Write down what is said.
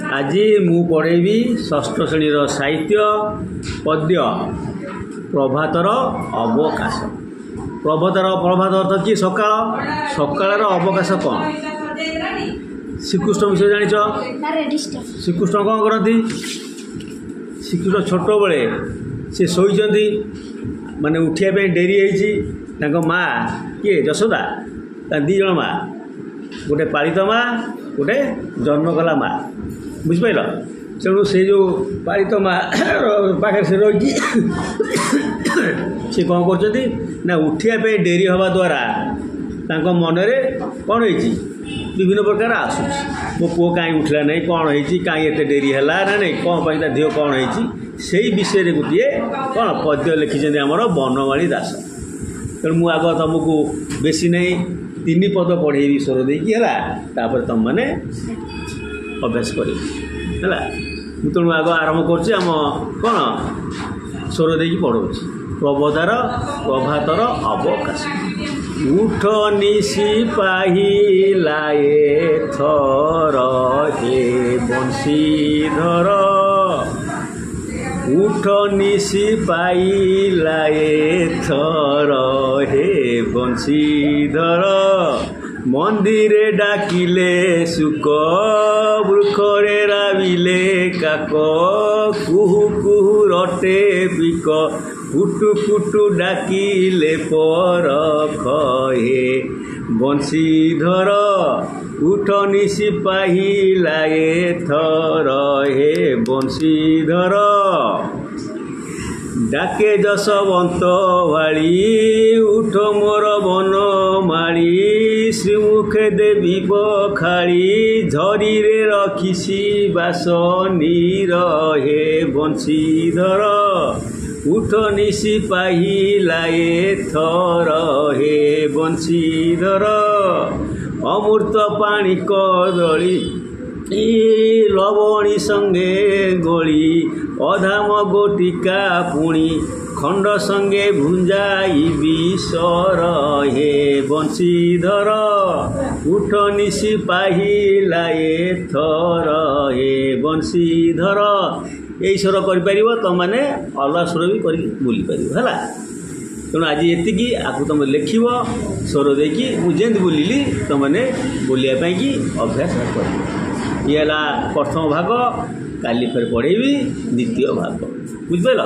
आज मु पढ़ेबी षष्ठ श्रेणी साहित्य पद्य प्रभातर अवकाश। प्रभात अर्थ कि सकाळ सकाळर अवकाश कौन श्रीकृष्ण विषय जानिछ। श्रीकृष्ण कौन करती श्रीकृष्ण छोट बेले से शोइचंती माने उठिया पे डेरी होइछि तांको माँ किए यशोदा दी जन माँ गोटे पालित माँ गोटे जन्म कला माँ बुझिपार। तेणु से जो पालित माँ पाखे से रही सी कौन कर ना उठिया पे डेरी हवा द्वारा तांको मनरे कौन होइछि विभिन्न प्रकार आसुच मो पुओ कहीं उठला नहीं कौन होइछि कहीं एते डेरी है ना नहीं कौन पाई देह कौन होइछि से विषय गोटे कौन पद्य लिखिं आमर बनमाली दास। तेणु मु आग तुमको बेसी नहीं 3 पद पढ़ेबी स्वर देकी है तुम मैंने अभ्यास कर तेणु आग आरंभ कर कौन स्वर देकी पढ़ाऊँ प्रभातर अवकाश। उठ निशी पाहिलाए थर हे बंशीधर उठ निशी पाइलाए थर हे बंशीधर मंदिरे डाकिले सुक वृक्षरे राविले काक कुहु कुहु रटे बिक कुटु कुटु डाकिले परख हे बंशीधर उठ निशी पाहिलाए थर हे बंशीधर डाके जशवंत भाड़ी उठ मोर बन माड़ी श्रीमुखे देवी बखाड़ी झरी रे रखिसी बास नीर हे बंशीधर उठ निशी पाहिलाए थर हे बंशीधर अमृत पानी कदली लवणी संगे गोली अधाम गोटिका पुणी खंड संगे भुंजाई विसर हे बंशीधर उठ निशी पाहिलाए थर हे बंशीधर। यही स्वर कर तुम मैंने अलग स्वर भी कर बोली पार है। तेणु आज ये आपको तुम लिख स्वर देकी मुझे बोलिली तुम मैंने बोलिया कि अभ्यास कर। ये प्रथम भाग काली फिर पढ़ेबी द्वितीय भाग बुझिपार।